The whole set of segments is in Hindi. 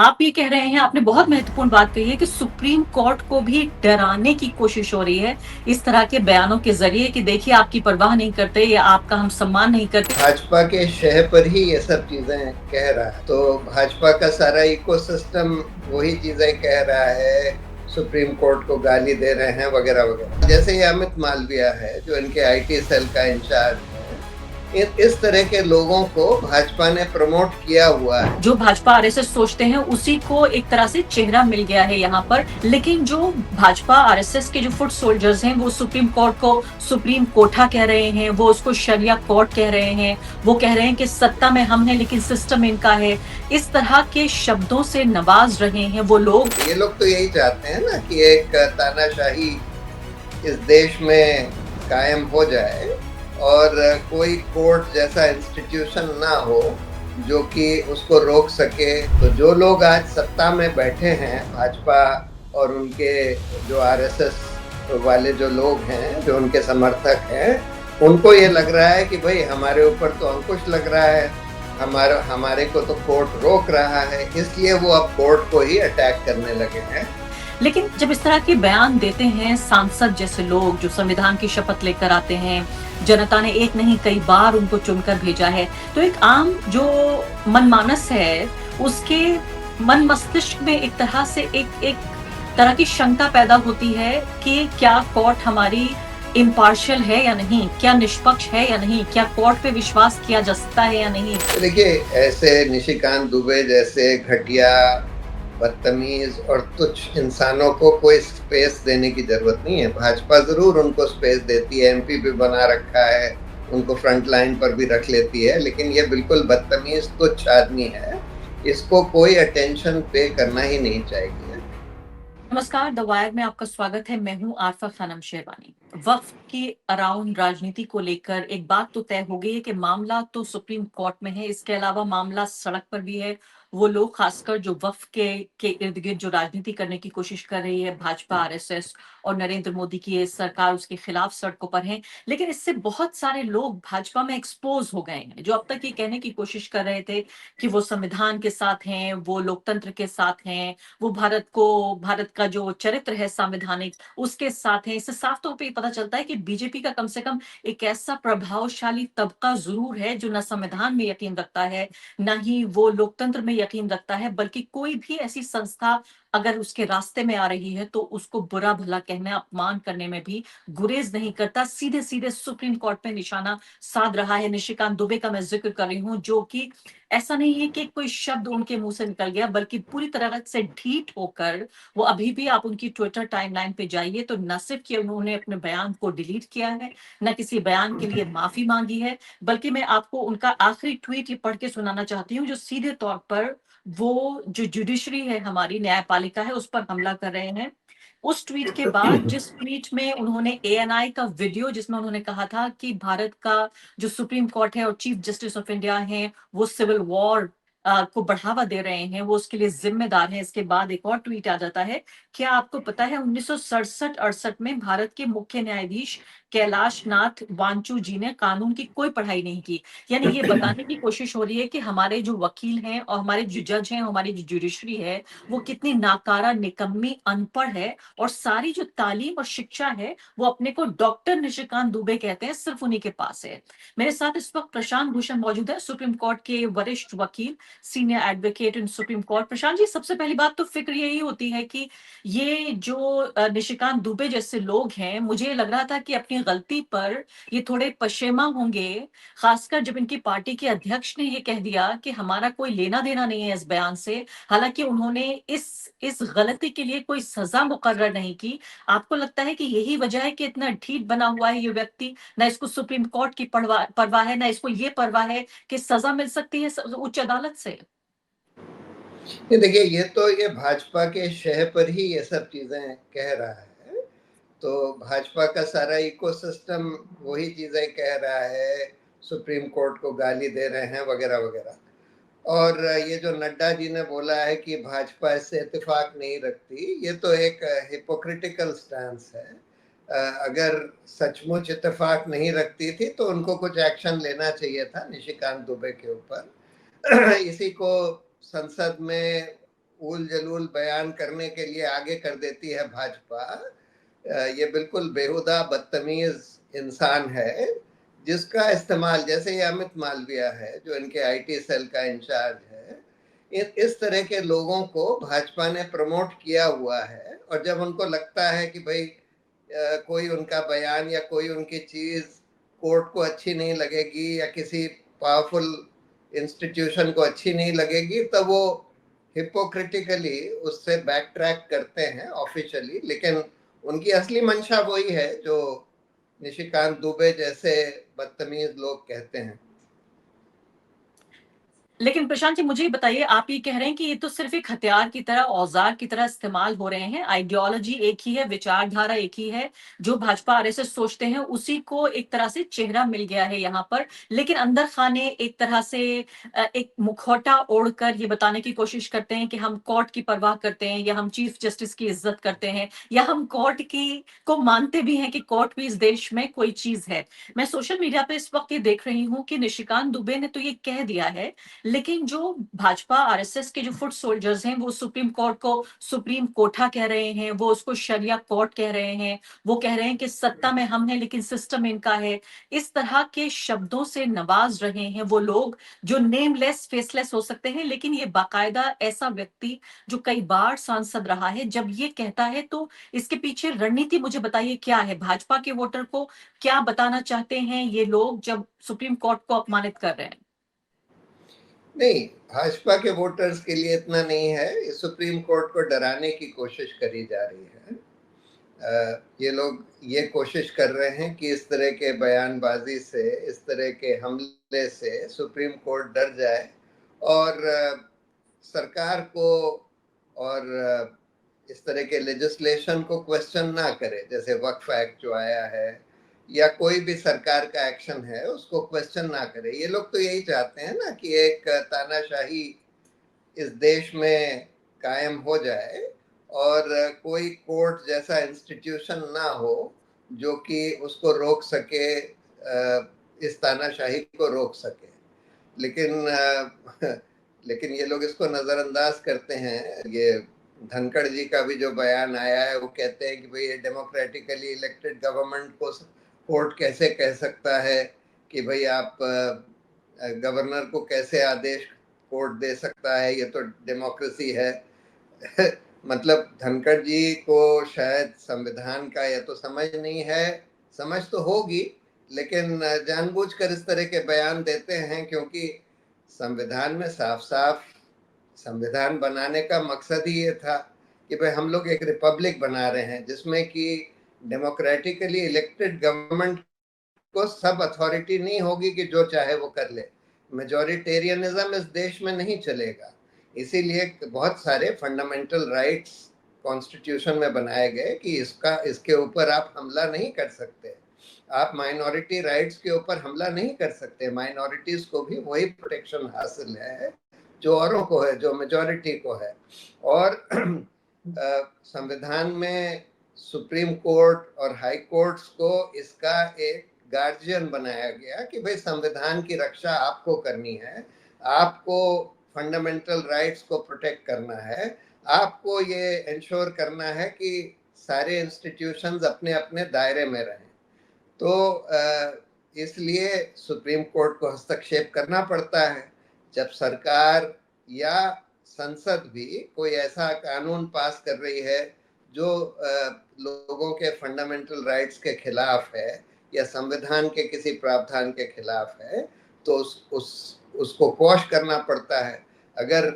आप ये कह रहे हैं, आपने बहुत महत्वपूर्ण बात कही है कि सुप्रीम कोर्ट को भी डराने की कोशिश हो रही है इस तरह के बयानों के ज़रिए कि देखिए आपकी परवाह नहीं करते या आपका हम सम्मान नहीं करते। भाजपा के शह पर ही ये सब चीजें कह रहा है, तो भाजपा का सारा इकोसिस्टम वही चीजें कह रहा है, सुप्रीम कोर्ट को गाली दे रहे हैं वगैरह वगैरह। जैसे ये अमित मालविया है जो इनके आईटी सेल का इंचार्ज है, इस तरह के लोगों को भाजपा ने प्रमोट किया हुआ है। जो भाजपा आरएसएस सोचते हैं उसी को एक तरह से चेहरा मिल गया है यहाँ पर, लेकिन जो भाजपा आरएसएस के जो फुट सोल्जर्स हैं वो सुप्रीम कोर्ट को सुप्रीम कोठा कह रहे हैं, वो उसको शरिया कोर्ट कह रहे हैं, वो कह रहे हैं कि सत्ता में हम हैं लेकिन सिस्टम इनका है। इस तरह के शब्दों से नवाज रहे हैं वो लोग। ये लोग तो यही चाहते हैं ना कि एक तानाशाही इस देश में कायम हो जाए और कोई कोर्ट जैसा इंस्टीट्यूशन ना हो जो कि उसको रोक सके। तो जो लोग आज सत्ता में बैठे हैं, भाजपा और उनके जो आरएसएस वाले जो लोग हैं, जो उनके समर्थक हैं, उनको ये लग रहा है कि भाई हमारे ऊपर तो अंकुश लग रहा है, हमारे को तो कोर्ट रोक रहा है, इसलिए वो अब कोर्ट को ही अटैक करने लगे हैं। लेकिन जब इस तरह के बयान देते हैं सांसद जैसे लोग जो संविधान की शपथ लेकर आते हैं, जनता ने एक नहीं कई बार उनको चुनकर भेजा है, तो एक आम जो मनमानस है उसके मन मस्तिष्क में एक तरह से एक तरह की शंका पैदा होती है कि क्या कोर्ट हमारी इम्पार्शियल है या नहीं, क्या निष्पक्ष है या नहीं, क्या कोर्ट पे विश्वास किया जा सकता है या नहीं। देखिए, ऐसे निशिकांत दुबे जैसे घटिया, बदतमीज और तुच्छ इंसानों को कोई स्पेस देने की जरूरत नहीं है। भाजपा जरूर उनको स्पेस देती है, एमपी भी बना रखा है, उनको फ्रंट लाइन पर भी रख लेती है, लेकिन ये बिल्कुल बदतमीज तुच्छ आदमी है, इसको कोई अटेंशन पे करना ही नहीं चाहिए। नमस्कार, द वायर में आपका स्वागत है। मैं हूं आरफा खानम शेरवानी। वक्फ की अराउंड राजनीति को लेकर एक बात तो तय हो गई है कि मामला तो सुप्रीम कोर्ट में है, इसके अलावा मामला सड़क पर भी है। वो लोग खासकर जो वक्फ के इर्द गिर्द जो राजनीति करने की कोशिश कर रही है, भाजपा आरएसएस और नरेंद्र मोदी की ये सरकार, उसके खिलाफ सड़कों पर है। लेकिन इससे बहुत सारे लोग भाजपा में एक्सपोज हो गए हैं जो अब तक ये कहने की कोशिश कर रहे थे कि वो संविधान के साथ हैं, वो लोकतंत्र के साथ हैं, वो भारत का जो चरित्र है संवैधानिक उसके साथ है। इससे साफ तौर पे ये पता चलता है कि बीजेपी का कम से कम एक ऐसा प्रभावशाली तबका जरूर है जो न संविधान में यकीन रखता है, न ही वो लोकतंत्र में यकीन रखता है, बल्कि कोई भी ऐसी संस्था अगर उसके रास्ते में आ रही है तो उसको बुरा भला कहने, अपमान करने में भी गुरेज नहीं करता। सीधे सीधे सुप्रीम कोर्ट पे निशाना साध रहा है। निशिकांत दुबे का मैं जिक्र कर रही हूँ, जो कि ऐसा नहीं है कि कोई शब्द उनके मुंह से निकल गया, बल्कि पूरी तरह से ढीठ होकर वो अभी भी, आप उनकी ट्विटर टाइमलाइन पे जाइए तो न सिर्फ कि उन्होंने अपने बयान को डिलीट किया है, न किसी बयान के लिए माफी मांगी है, बल्कि मैं आपको उनका आखिरी ट्वीट ये पढ़ के सुनाना चाहती हूँ जो सीधे तौर पर वो जो जुडिशरी है, हमारी न्यायपालिका है, उस पर हमला कर रहे हैं। उस ट्वीट के बाद, जिस ट्वीट में उन्होंने एएनआई का वीडियो जिसमें उन्होंने कहा था कि भारत का जो सुप्रीम कोर्ट है और चीफ जस्टिस ऑफ इंडिया है वो सिविल वॉर को बढ़ावा दे रहे हैं, वो उसके लिए जिम्मेदार है। इसके बाद एक और ट्वीट आ जाता है, क्या आपको पता है 1967-68 में भारत के मुख्य न्यायाधीश कैलाश नाथ वांचू जी ने कानून की कोई पढ़ाई नहीं की। यानी ये बताने की कोशिश हो रही है कि हमारे जो वकील हैं और हमारे जो जज हैं, हमारी जो जुडिशरी है, वो कितनी नाकारा, निकम्मी, अनपढ़ है, और सारी जो तालीम और शिक्षा है वो अपने को डॉक्टर निशिकांत दुबे कहते हैं, सिर्फ उन्हीं के पास है। मेरे साथ इस वक्त प्रशांत भूषण मौजूद है, सुप्रीम कोर्ट के वरिष्ठ वकील, senior advocate in Supreme Court. Prashant ji, सबसे पहली बात तो फिक्र यही होती है कि ये जो निशिकांत दुबे जैसे लोग हैं, मुझे लग रहा था कि अपनी गलती पर ये थोड़े पशेमा होंगे, खासकर जब इनकी पार्टी के अध्यक्ष ने ये कह दिया कि हमारा कोई लेना देना नहीं है इस बयान से। हालांकि उन्होंने इस गलती के लिए कोई सजा मुकर्रर नहीं की। आपको लगता है कि यही वजह है कि इतना ढीठ बना हुआ है ये व्यक्ति? ना इसको सुप्रीम कोर्ट की परवाह है, ना इसको ये परवाह है कि सजा मिल सकती है उच्च अदालत से। ये देखिए, ये भाजपा के शह पर ही ये सब चीजें कह रहा है, तो भाजपा का सारा इकोसिस्टम वही चीजें कह रहा है, सुप्रीम कोर्ट को गाली दे रहे हैं वगैरह वगैरह। और ये जो नड्डा जी ने बोला है कि भाजपा इससे इत्तेफाक नहीं रखती, ये तो एक हिपोक्रिटिकल स्टैंस है। अगर सचमुच इत्तेफाक नहीं रखती थी तो उनको कुछ एक्शन लेना चाहिए था निशिकांत दुबे के ऊपर। इसी को संसद में ऊल जलूल बयान करने के लिए आगे कर देती है भाजपा, ये बिल्कुल बेहुदा बदतमीज इंसान है, जिसका इस्तेमाल, जैसे ये अमित मालविया है जो इनके आईटी सेल का इंचार्ज है, इस तरह के लोगों को भाजपा ने प्रमोट किया हुआ है। और जब उनको लगता है कि भाई कोई उनका बयान या कोई उनकी चीज कोर्ट को अच्छी नहीं लगेगी या किसी पावरफुल इंस्टीट्यूशन को अच्छी नहीं लगेगी, तब वो हिपोक्रिटिकली उससे बैक ट्रैक करते हैं ऑफिशियली। लेकिन उनकी असली मंशा वही है जो निशिकांत दुबे जैसे बदतमीज लोग कहते हैं। लेकिन प्रशांत जी, मुझे बताइए, आप ये कह रहे हैं कि ये तो सिर्फ एक हथियार की तरह, औजार की तरह इस्तेमाल हो रहे हैं। आइडियोलॉजी एक ही है, विचारधारा एक ही है, जो भाजपा आरएसएस सोचते हैं उसी को एक तरह से चेहरा मिल गया है यहाँ पर। लेकिन अंदर खाने एक तरह से एक मुखौटा ओढ़कर ये बताने की कोशिश करते हैं कि हम कोर्ट की परवाह करते हैं, या हम चीफ जस्टिस की इज्जत करते हैं, या हम कोर्ट की को मानते भी हैं कि कोर्ट भी इस देश में कोई चीज है। मैं सोशल मीडिया पे इस वक्त ये देख रही हूँ कि निशिकांत दुबे ने तो ये कह दिया है, लेकिन जो भाजपा आरएसएस के जो फुट सोल्जर्स हैं, वो सुप्रीम कोर्ट को सुप्रीम कोठा कह रहे हैं, वो उसको शरिया कोर्ट कह रहे हैं, वो कह रहे हैं कि सत्ता में हम हैं लेकिन सिस्टम इनका है। इस तरह के शब्दों से नवाज रहे हैं वो लोग जो नेमलेस फेसलेस हो सकते हैं, लेकिन ये बाकायदा ऐसा व्यक्ति जो कई बार सांसद रहा है, जब ये कहता है तो इसके पीछे रणनीति मुझे बताइए क्या है? भाजपा के वोटर को क्या बताना चाहते हैं ये लोग जब सुप्रीम कोर्ट को अपमानित कर रहे हैं? नहीं, भाजपा के वोटर्स के लिए इतना नहीं है, सुप्रीम कोर्ट को डराने की कोशिश करी जा रही है। ये लोग ये कोशिश कर रहे हैं कि इस तरह के बयानबाजी से, इस तरह के हमले से सुप्रीम कोर्ट डर जाए और सरकार को और इस तरह के लेजिस्लेशन को क्वेश्चन ना करे। जैसे वक्फ एक्ट जो आया है या कोई भी सरकार का एक्शन है उसको क्वेश्चन ना करे। ये लोग तो यही चाहते हैं ना कि एक तानाशाही इस देश में कायम हो जाए और कोई कोर्ट जैसा इंस्टीट्यूशन ना हो जो कि उसको रोक सके, इस तानाशाही को रोक सके। लेकिन लेकिन ये लोग इसको नजरअंदाज करते हैं। ये धनखड़ जी का भी जो बयान आया है, वो कहते हैं कि भाई ये डेमोक्रेटिकली इलेक्टेड गवर्नमेंट को कोर्ट कैसे कह सकता है कि भाई आप गवर्नर को कैसे आदेश कोर्ट दे सकता है, ये तो डेमोक्रेसी है। मतलब धनखड़ जी को शायद संविधान का या तो समझ नहीं है, समझ तो होगी लेकिन जानबूझकर इस तरह के बयान देते हैं, क्योंकि संविधान में साफ साफ संविधान बनाने का मकसद ही ये था कि भाई हम लोग एक रिपब्लिक बना रहे हैं जिसमें कि डेमोक्रेटिकली इलेक्टेड गवर्नमेंट को सब अथॉरिटी नहीं होगी कि जो चाहे वो कर ले। मेजोरिटेरियनिज्म इस देश में नहीं चलेगा। इसीलिए बहुत सारे फंडामेंटल राइट्स कॉन्स्टिट्यूशन में बनाए गए कि इसके ऊपर आप हमला नहीं कर सकते, आप माइनॉरिटी राइट्स के ऊपर हमला नहीं कर सकते। माइनॉरिटीज को भी वही प्रोटेक्शन हासिल है जो औरों को है, जो मेजॉरिटी को है। और संविधान में सुप्रीम कोर्ट और हाई कोर्ट्स को इसका एक गार्जियन बनाया गया कि भाई संविधान की रक्षा आपको करनी है, आपको फंडामेंटल राइट्स को प्रोटेक्ट करना है, आपको ये इंश्योर करना है कि सारे इंस्टीट्यूशंस अपने अपने दायरे में रहें। तो इसलिए सुप्रीम कोर्ट को हस्तक्षेप करना पड़ता है जब सरकार या संसद भी कोई ऐसा कानून पास कर रही है जो लोगों के फंडामेंटल राइट्स के खिलाफ है या संविधान के किसी प्रावधान के खिलाफ है, तो उसको क्वॉश करना पड़ता है। अगर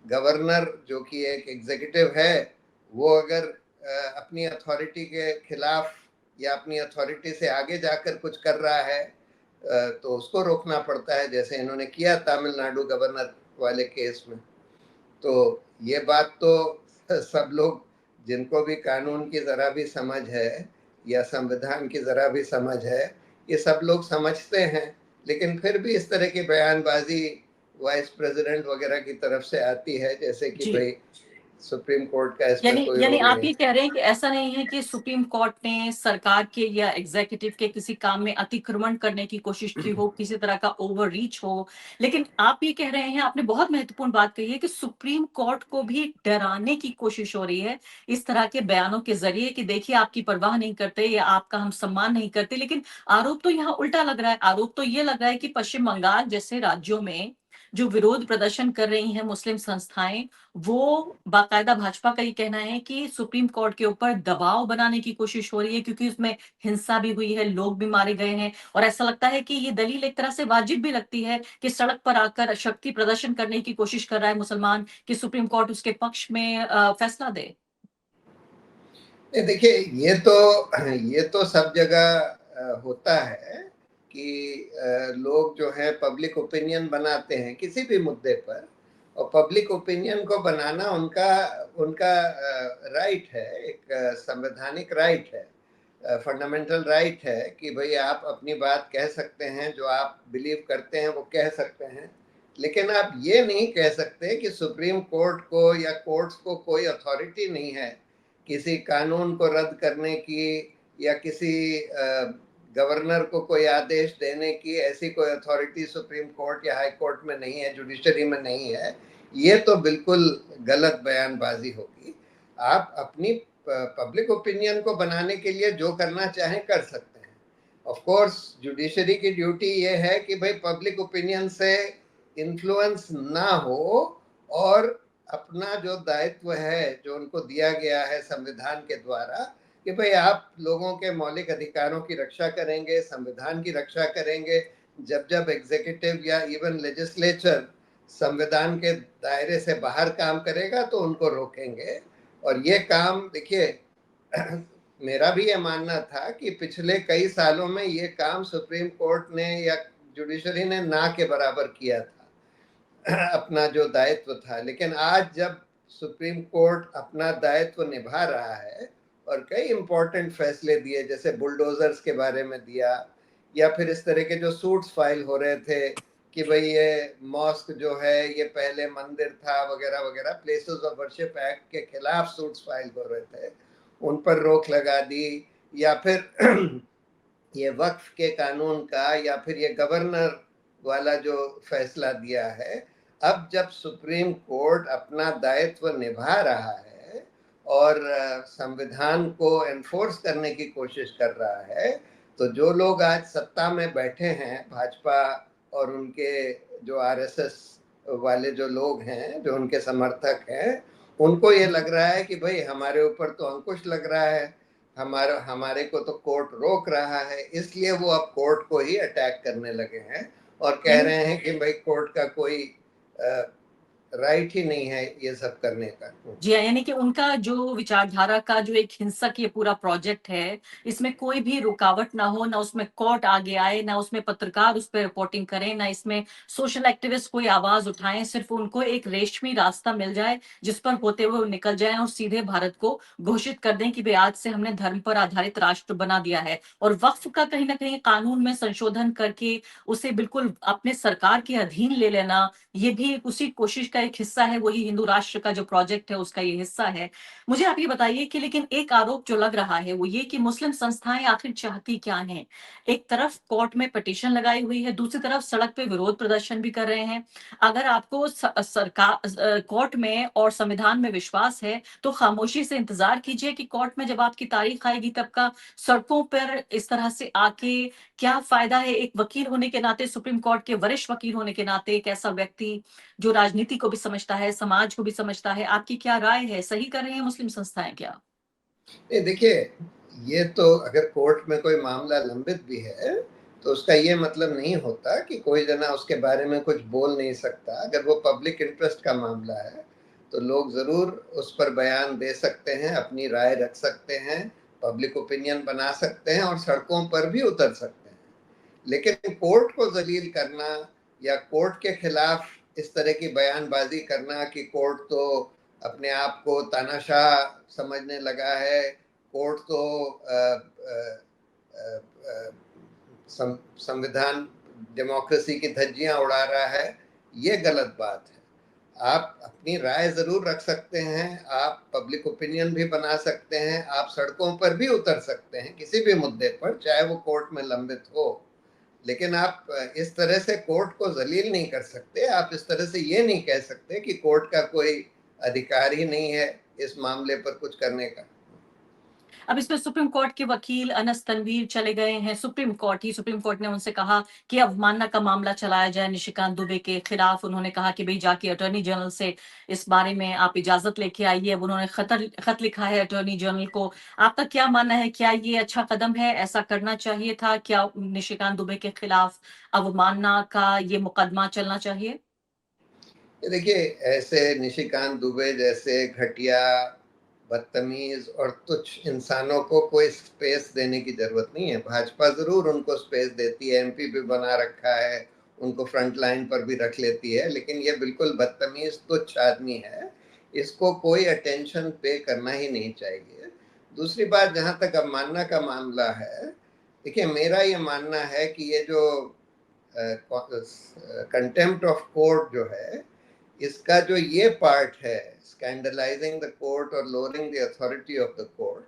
गवर्नर जो कि एक एग्जीक्यूटिव है, वो अगर अपनी अथॉरिटी के खिलाफ या अपनी अथॉरिटी से आगे जाकर कुछ कर रहा है तो उसको रोकना पड़ता है, जैसे इन्होंने किया तमिलनाडु गवर्नर वाले केस में। तो ये बात तो सब लोग जिनको भी कानून की जरा भी समझ है या संविधान की जरा भी समझ है, ये सब लोग समझते हैं। लेकिन फिर भी इस तरह की बयानबाजी वाइस प्रेसिडेंट वगैरह की तरफ से आती है, जैसे कि भाई सुप्रीम कोर्ट का इसमें यानी कोई यानी रोल आप नहीं। ये कह रहे हैं कि ऐसा नहीं है कि सुप्रीम कोर्ट ने सरकार के या एग्जीक्यूटिव के किसी काम में अतिक्रमण करने की कोशिश की हो, किसी तरह का ओवर रीच हो, लेकिन आप ये कह रहे हैं, आपने बहुत महत्वपूर्ण बात कही है कि सुप्रीम कोर्ट को भी डराने की कोशिश हो रही है इस तरह के बयानों के जरिए कि देखिए आपकी परवाह नहीं करते या आपका हम सम्मान नहीं करते। लेकिन आरोप तो यहाँ उल्टा लग रहा है। आरोप तो ये लग रहा है कि पश्चिम बंगाल जैसे राज्यों में जो विरोध प्रदर्शन कर रही हैं मुस्लिम संस्थाएं, वो बाकायदा भाजपा का ये कहना है कि सुप्रीम कोर्ट के ऊपर दबाव बनाने की कोशिश हो रही है, क्योंकि उसमें हिंसा भी हुई है, लोग भी मारे गए हैं। और ऐसा लगता है कि ये दलील एक तरह से वाजिब भी लगती है कि सड़क पर आकर शक्ति प्रदर्शन करने की कोशिश कर रहा है मुसलमान, कि सुप्रीम कोर्ट उसके पक्ष में फैसला दे। नहीं, देखिए, ये तो सब जगह होता है कि लोग जो है पब्लिक ओपिनियन बनाते हैं किसी भी मुद्दे पर, और पब्लिक ओपिनियन को बनाना उनका उनका राइट है, एक संवैधानिक राइट है, फंडामेंटल राइट है कि भाई आप अपनी बात कह सकते हैं, जो आप बिलीव करते हैं वो कह सकते हैं। लेकिन आप ये नहीं कह सकते कि सुप्रीम कोर्ट को या कोर्ट्स को कोई अथॉरिटी नहीं है किसी कानून को रद्द करने की, या किसी गवर्नर को कोई आदेश देने की ऐसी कोई अथॉरिटी सुप्रीम कोर्ट या हाई कोर्ट में नहीं है, जुडिशरी में नहीं है। ये तो बिल्कुल गलत बयानबाजी होगी। आप अपनी पब्लिक ओपिनियन को बनाने के लिए जो करना चाहें कर सकते हैं। ऑफ कोर्स जुडिशरी की ड्यूटी ये है कि भाई पब्लिक ओपिनियन से इन्फ्लुएंस ना हो, और अपना जो दायित्व है जो उनको दिया गया है संविधान के द्वारा कि भाई आप लोगों के मौलिक अधिकारों की रक्षा करेंगे, संविधान की रक्षा करेंगे। जब जब एग्जीक्यूटिव या इवन लेजिस्लेचर संविधान के दायरे से बाहर काम करेगा तो उनको रोकेंगे। और ये काम देखिए मेरा भी ये मानना था कि पिछले कई सालों में ये काम सुप्रीम कोर्ट ने या जुडिशरी ने ना के बराबर किया था अपना जो दायित्व था। लेकिन आज जब सुप्रीम कोर्ट अपना दायित्व निभा रहा है और कई इंपॉर्टेंट फैसले दिए, जैसे बुलडोजर्स के बारे में दिया, या फिर इस तरह के जो सूट्स फाइल हो रहे थे कि भाई ये मॉस्क जो है ये पहले मंदिर था वगैरह वगैरह, प्लेसेस ऑफ वर्शिप एक्ट के खिलाफ सूट्स फाइल हो रहे थे, उन पर रोक लगा दी। या फिर ये वक्फ के कानून का, या फिर ये गवर्नर वाला जो फैसला दिया है, अब जब सुप्रीम कोर्ट अपना दायित्व निभा रहा है और संविधान को एनफोर्स करने की कोशिश कर रहा है, तो जो लोग आज सत्ता में बैठे हैं, भाजपा और उनके जो आरएसएस वाले जो लोग हैं, जो उनके समर्थक हैं, उनको ये लग रहा है कि भाई हमारे ऊपर तो अंकुश लग रहा है, हमारे को तो कोर्ट रोक रहा है, इसलिए वो अब कोर्ट को ही अटैक करने लगे हैं और कह यानी रहे हैं कि भाई कोर्ट का कोई राइट ही नहीं है ये सब करने का। जी हाँ, यानी कि उनका जो विचारधारा का जो एक हिंसक ये पूरा प्रोजेक्ट है, इसमें कोई भी रुकावट ना हो, ना उसमें कोर्ट आगे आए, ना उसमें पत्रकार उस पर रिपोर्टिंग करें, ना इसमें सोशल एक्टिविस्ट कोई आवाज उठाएं। सिर्फ उनको एक रेशमी रास्ता मिल जाए जिस पर होते हुए वो निकल जाएं और सीधे भारत को घोषित कर दें कि भाई आज से हमने धर्म पर आधारित राष्ट्र बना दिया है। और वक्फ का कहीं ना कहीं कानून में संशोधन करके उसे बिल्कुल अपने सरकार के अधीन ले लेना, ये भी उसी कोशिश का एक हिस्सा है। वही हिंदू राष्ट्र का जो प्रोजेक्ट है उसका ये हिस्सा है। मुझे आप ये बताइए कि लेकिन एक आरोप जो लग रहा है वो ये कि मुस्लिम संस्थाएं आखिर चाहती क्या हैं। एक तरफ कोर्ट में पिटीशन लगाई हुई है, दूसरी तरफ सड़क पे विरोध प्रदर्शन भी कर रहे हैं। अगर आपको सरकार कोर्ट में और संविधान में विश्वास है तो खामोशी से इंतजार कीजिए कि कोर्ट में जब आपकी तारीख आएगी तब का सड़कों पर इस तरह से आके क्या फायदा है। एक वकील होने के नाते, सुप्रीम कोर्ट के वरिष्ठ वकील होने के नाते, एक ऐसा व्यक्ति जो राजनीति को भी समझता है, समाज को भी समझता है, आपकी क्या राय है, सही कर रहे हैं मुस्लिम संस्थाएं क्या? नहीं, देखिए, ये तो अगर कोर्ट में कोई मामला लंबित भी है तो उसका ये मतलब नहीं होता कि कोई जना उसके बारे में कुछ बोल नहीं सकता। अगर वो पब्लिक इंटरेस्ट का मामला है तो लोग जरूर उस पर बयान दे सकते हैं, अपनी राय रख सकते हैं, पब्लिक ओपिनियन बना सकते हैं और सड़कों पर भी उतर सकते हैं। लेकिन कोर्ट को जलील करना या कोर्ट के खिलाफ इस तरह की बयानबाजी करना कि कोर्ट तो अपने आप को तानाशाह समझने लगा है, कोर्ट तो संविधान डेमोक्रेसी की धज्जियां उड़ा रहा है, ये गलत बात है। आप अपनी राय जरूर रख सकते हैं, आप पब्लिक ओपिनियन भी बना सकते हैं, आप सड़कों पर भी उतर सकते हैं किसी भी मुद्दे पर, चाहे वो कोर्ट में लंबित हो। लेकिन आप इस तरह से कोर्ट को जलील नहीं कर सकते। आप इस तरह से ये नहीं कह सकते कि कोर्ट का कोई अधिकार ही नहीं है इस मामले पर कुछ करने का। अब इसमें सुप्रीम कोर्ट के वकील अनस तनवीर चले गए हैं सुप्रीम कोर्ट ने उनसे कहा कि अवमानना का मामला चलाया जाए निशिकांत दुबे के खिलाफ। उन्होंने कहा कि भाई जाके अटॉर्नी जनरल से इस बारे में आप इजाजत लेके आइए। अब उन्होंने खत लिखा है अटॉर्नी जनरल को। आपका क्या मानना है, क्या ये अच्छा कदम है, ऐसा करना चाहिए था? क्या निशिकांत दुबे के खिलाफ अवमानना का ये मुकदमा चलना चाहिए? देखिए, ऐसे निशिकांत दुबे जैसे घटिया, बदतमीज और तुच्छ इंसानों को कोई स्पेस देने की जरूरत नहीं है। भाजपा जरूर उनको स्पेस देती है, एमपी भी बना रखा है, उनको फ्रंट लाइन पर भी रख लेती है, लेकिन ये बिल्कुल बदतमीज तुच्छ आदमी है, इसको कोई अटेंशन पे करना ही नहीं चाहिए। दूसरी बात, जहां तक अवमानना का मामला है, देखिए मेरा ये मानना है कि ये जो कंटेम्प्ट ऑफ कोर्ट जो है, इसका जो ये पार्ट है, स्कैंडलाइजिंग द कोर्ट और lowering the authority of the court,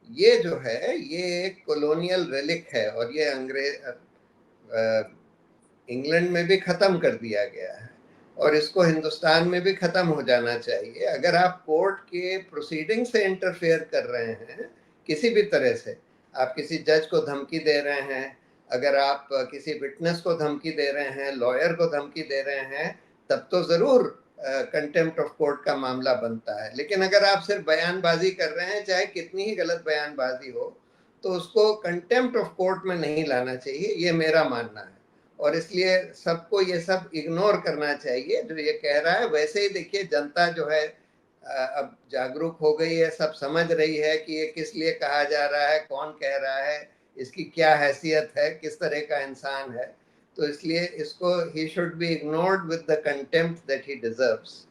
ये जो है ये एक कॉलोनियल रिलिक है और ये इंग्लैंड में भी खत्म कर दिया गया है और इसको हिंदुस्तान में भी खत्म हो जाना चाहिए। अगर आप कोर्ट के प्रोसीडिंग से इंटरफेयर कर रहे हैं किसी भी तरह से, आप किसी जज को धमकी दे रहे हैं, अगर आप किसी विटनेस को धमकी दे रहे हैं, लॉयर को धमकी दे रहे हैं, तब तो जरूर कंटेम्प्ट ऑफ कोर्ट का मामला बनता है। लेकिन अगर आप सिर्फ बयानबाजी कर रहे हैं, चाहे कितनी ही गलत बयानबाजी हो, तो उसको कंटेम्प्ट ऑफ कोर्ट में नहीं लाना चाहिए, ये मेरा मानना है। और इसलिए सबको ये सब इग्नोर करना चाहिए जो ये कह रहा है। वैसे ही देखिए, जनता जो है अब जागरूक हो गई है, सब समझ रही है कि ये किस लिए कहा जा रहा है, कौन कह रहा है, इसकी क्या हैसियत है, किस तरह का इंसान है। तो इसलिए इसको he should be ignored with the contempt that he deserves.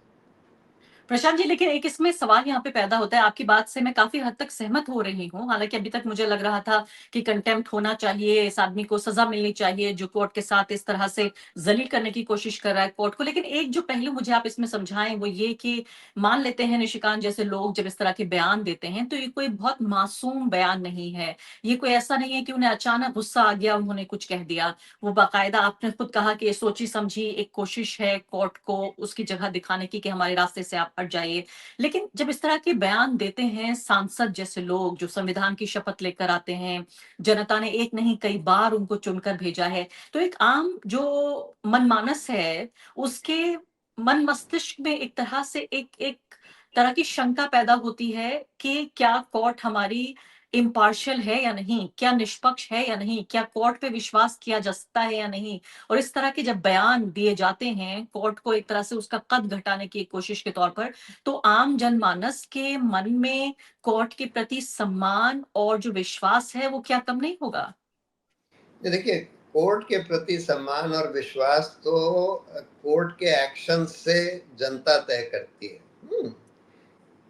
Prashant ji, लेकिन एक इसमें सवाल यहाँ पे पैदा होता है। आपकी बात से मैं काफी हद तक सहमत हो रही हूँ। हालांकि अभी तक मुझे लग रहा था कि कंटेम्प्ट होना चाहिए, इस आदमी को सजा मिलनी चाहिए जो कोर्ट के साथ इस तरह से जलील करने की कोशिश कर रहा है कोर्ट को। लेकिन एक जो पहलू मुझे आप इसमें समझाएं वो ये कि मान लेते हैं निशिकांत जैसे लोग जब इस तरह के बयान देते हैं तो ये कोई बहुत मासूम बयान नहीं है। ये कोई ऐसा नहीं है कि उन्हें अचानक गुस्सा आ गया, उन्होंने कुछ कह दिया। वो बाकायदा, आपने खुद कहा कि ये सोची समझी एक कोशिश है कोर्ट को उसकी जगह दिखाने की कि हमारे रास्ते से आप हट जाइए। लेकिन जब इस तरह के बयान देते हैं सांसद जैसे लोग जो संविधान की शपथ लेकर आते हैं, जनता ने एक नहीं कई बार उनको चुनकर भेजा है, तो एक आम जो मनमानस है उसके मन मस्तिष्क में एक तरह से एक एक तरह की शंका पैदा होती है कि क्या कोर्ट हमारी इम्पार्शियल है या नहीं, क्या निष्पक्ष है या नहीं, क्या कोर्ट पे विश्वास किया जा सकता है या नहीं। और इस तरह के जब बयान दिए जाते हैं कोर्ट को एक तरह से उसका कद घटाने की एक कोशिश के तौर पर, तो आम जनमानस के मन में कोर्ट के प्रति सम्मान और जो विश्वास है वो क्या कम नहीं होगा? देखिए, कोर्ट के प्रति सम्मान और विश्वास तो कोर्ट के एक्शन से जनता तय करती है।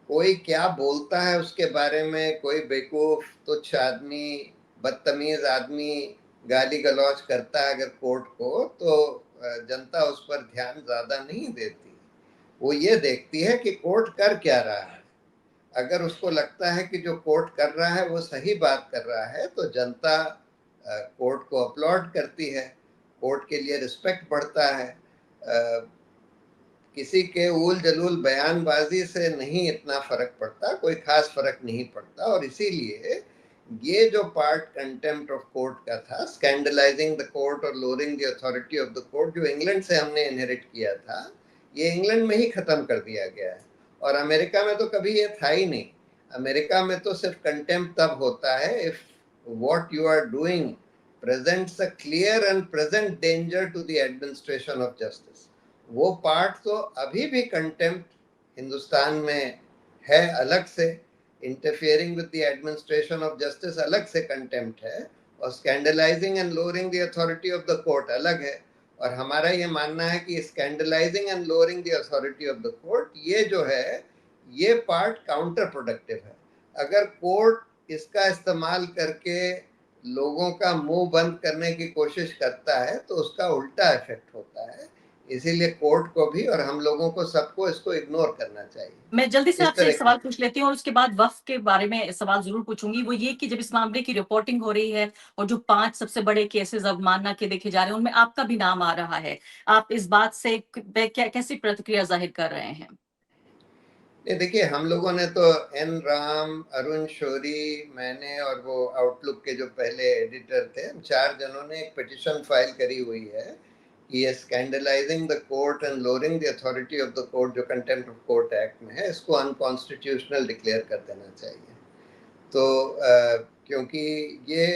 कोई क्या बोलता है उसके बारे में, कोई बेवकूफ तुच्छ आदमी, बदतमीज आदमी गाली गलौज करता है अगर कोर्ट को, तो जनता उस पर ध्यान ज्यादा नहीं देती। वो ये देखती है कि कोर्ट कर क्या रहा है। अगर उसको लगता है कि जो कोर्ट कर रहा है वो सही बात कर रहा है, तो जनता कोर्ट को अपलॉड करती है, कोर्ट के लिए रिस्पेक्ट बढ़ता है। किसी के उल जलूल बयानबाजी से नहीं इतना फर्क पड़ता, कोई खास फर्क नहीं पड़ता। और इसीलिए ये जो पार्ट कंटेम्प्ट ऑफ कोर्ट का था, स्कैंडलाइजिंग द कोर्ट और lowering the authority of the court, जो इंग्लैंड से हमने इनहेरिट किया था, ये इंग्लैंड में ही खत्म कर दिया गया है। और अमेरिका में तो कभी ये था ही नहीं। अमेरिका में तो सिर्फ कंटेम्प्ट तब होता है if what you are doing presents a clear and present danger to the administration of justice. वो पार्ट तो अभी भी कंटेम्प्ट हिंदुस्तान में है अलग से, interfering with the administration of justice अलग से कंटेम्प्ट है, और scandalising and lowering the authority of the court अलग है। और हमारा ये मानना है कि scandalising and lowering the authority of the court, ये जो है ये पार्ट काउंटर प्रोडक्टिव है। अगर कोर्ट इसका इस्तेमाल करके लोगों का मुंह बंद करने की कोशिश करता है तो उसका उल्टा इफेक्ट होता है। इसीलिए कोर्ट को भी और हम लोगों को सबको इसको इग्नोर करना चाहिए। मैं जल्दी से इस आपसे तरह एक सवाल पूछ लेती हूँ और उसके बाद वक्फ के बारे में सवाल जरूर पूछूंगी। वो ये कि जब इस मामले की रिपोर्टिंग हो रही है और जो 5 सबसे बड़े केसेस अवमानना के देखे जा रहे हैं उनमें आपका भी नाम आ रहा है, आप इस बात से कैसी प्रतिक्रिया जाहिर कर रहे हैं? ये देखिए, हम लोगों ने तो एन राम, अरुण शौरी, मैंने और वो आउटलुक के जो पहले एडिटर थे, हम 4 जनों ने एक पिटिशन फाइल करी हुई है कि ये scandalising the court and lowering the authority of the court जो कंटेम्प्ट ऑफ कोर्ट एक्ट में है, इसको अनकॉन्स्टिट्यूशनल डिक्लेयर कर देना चाहिए। तो क्योंकि ये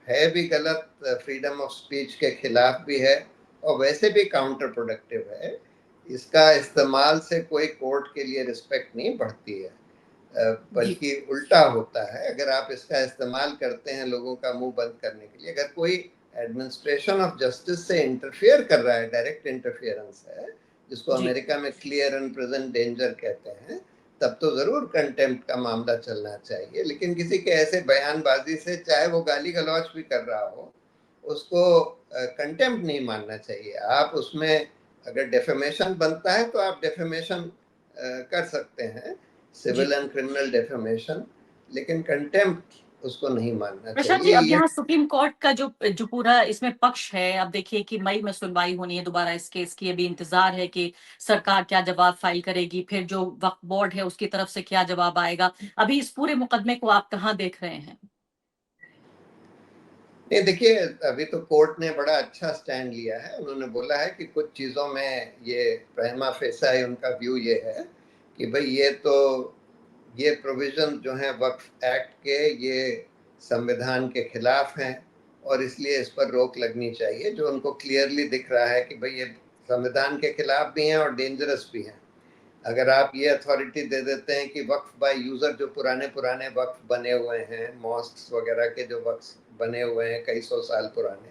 है भी गलत, फ्रीडम ऑफ स्पीच के खिलाफ भी है और वैसे भी काउंटर प्रोडक्टिव है। इसका इस्तेमाल से कोई कोर्ट के लिए रिस्पेक्ट नहीं बढ़ती है, बल्कि उल्टा होता है। अगर आप इसका इस्तेमाल करते हैं लोगों का मुंह बंद करने के लिए, अगर कोई एडमिनिस्ट्रेशन ऑफ जस्टिस से इंटरफियर कर रहा है, डायरेक्ट इंटरफियरेंस है, जिसको अमेरिका में क्लियर एंड प्रेजेंट डेंजर कहते हैं, तब तो जरूर कंटेम्प्ट का मामला चलना चाहिए। लेकिन किसी के ऐसे बयानबाजी से, चाहे वो गाली गलौज भी कर रहा हो, उसको कंटेम्प्ट नहीं मानना चाहिए। आप उसमें अगर डेफेमेशन बनता है तो आप डेफेमेशन कर सकते हैं, सिविल एंड क्रिमिनल डेफेमेशन, लेकिन कंटेम्प्ट उसको नहीं मानना प्रशांत जी, चाहिए। अब यहाँ सुप्रीम कोर्ट का जो पूरा इसमें पक्ष है, अब देखिए कि मई में सुनवाई होनी है दोबारा इस केस की। अभी इंतजार है कि सरकार क्या जवाब फाइल करेगी, फिर जो वक्फ बोर्ड है उसकी तरफ से क्या जवाब आएगा। अभी इस पूरे मुकदमे को आप कहाँ देख रहे हैं? नहीं, देखिए, अभी तो कोर्ट ने बड़ा अच्छा स्टैंड लिया है। उन्होंने बोला है कि कुछ चीज़ों में ये प्रिमा फेसाई उनका व्यू ये है कि भाई ये प्रोविजन जो है वक्फ एक्ट के, ये संविधान के खिलाफ हैं और इसलिए इस पर रोक लगनी चाहिए। जो उनको क्लियरली दिख रहा है कि भाई ये संविधान के खिलाफ भी हैं और डेंजरस भी हैं। अगर आप ये अथॉरिटी दे देते हैं कि वक्फ बाय यूज़र, जो पुराने वक्फ बने हुए हैं, मॉस्क्स वगैरह के जो वक्फ बने हुए हैं कई सौ साल पुराने,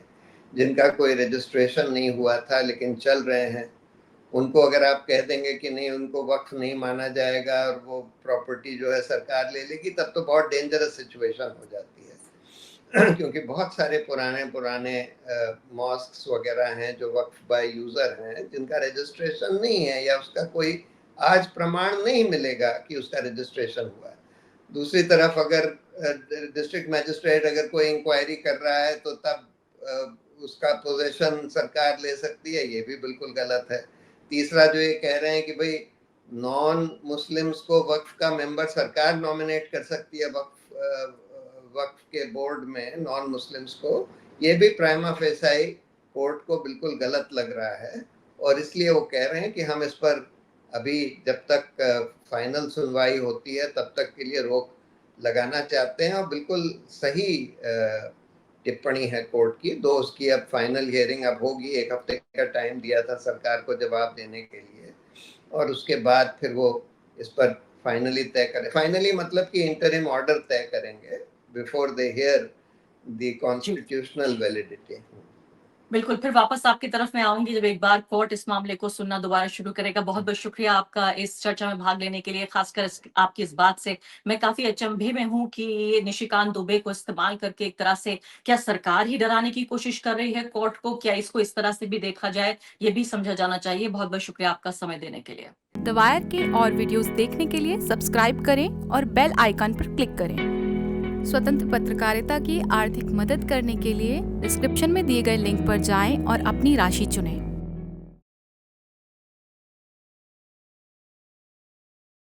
जिनका कोई रजिस्ट्रेशन नहीं हुआ था लेकिन चल रहे हैं, उनको अगर आप कह देंगे कि नहीं, उनको वक्फ नहीं माना जाएगा और वो प्रॉपर्टी जो है सरकार ले लेगी, तब तो बहुत डेंजरस सिचुएशन हो जाती है। क्योंकि बहुत सारे पुराने मॉस्क्स वगैरह हैं जो वक्फ बाय यूज़र हैं, जिनका रजिस्ट्रेशन नहीं है या उसका कोई आज प्रमाण नहीं मिलेगा कि उसका रजिस्ट्रेशन हुआ है। दूसरी तरफ अगर डिस्ट्रिक्ट मैजिस्ट्रेट अगर कोई इंक्वायरी कर रहा है तो तब उसका पोजेशन सरकार ले सकती है, ये भी बिल्कुल गलत है। तीसरा जो ये कह रहे हैं कि भाई नॉन मुस्लिम्स को वक्फ का मेंबर सरकार नॉमिनेट कर सकती है वक्फ के बोर्ड में नॉन मुस्लिम्स को, ये भी प्राइमा फेसाई कोर्ट को बिल्कुल गलत लग रहा है। और इसलिए वो कह रहे हैं कि हम इस पर अभी जब तक फाइनल सुनवाई होती है तब तक के लिए रोक लगाना चाहते हैं। और बिल्कुल सही टिप्पणी है कोर्ट की। दो उसकी अब फाइनल हियरिंग अब होगी, 1 हफ्ते का टाइम दिया था सरकार को जवाब देने के लिए, और उसके बाद फिर वो इस पर फाइनली तय करें। फाइनली मतलब कि इंटरिम ऑर्डर तय करेंगे before they hear the constitutional validity. बिल्कुल, फिर वापस आपकी तरफ मैं आऊंगी जब एक बार कोर्ट इस मामले को सुनना दोबारा शुरू करेगा। बहुत बहुत शुक्रिया आपका इस चर्चा में भाग लेने के लिए, खासकर आपकी इस बात से मैं काफी अचंभे में हूं कि निशिकांत दुबे को इस्तेमाल करके एक तरह से क्या सरकार ही डराने की कोशिश कर रही है कोर्ट को? क्या इसको इस तरह से भी देखा जाए, ये भी समझा जाना चाहिए। बहुत बहुत शुक्रिया आपका समय देने के लिए। द वायर के और वीडियोस देखने के लिए सब्सक्राइब करें और बेल आइकन पर क्लिक करें। स्वतंत्र पत्रकारिता की आर्थिक मदद करने के लिए डिस्क्रिप्शन में दिए गए लिंक पर जाएं और अपनी राशि चुनें।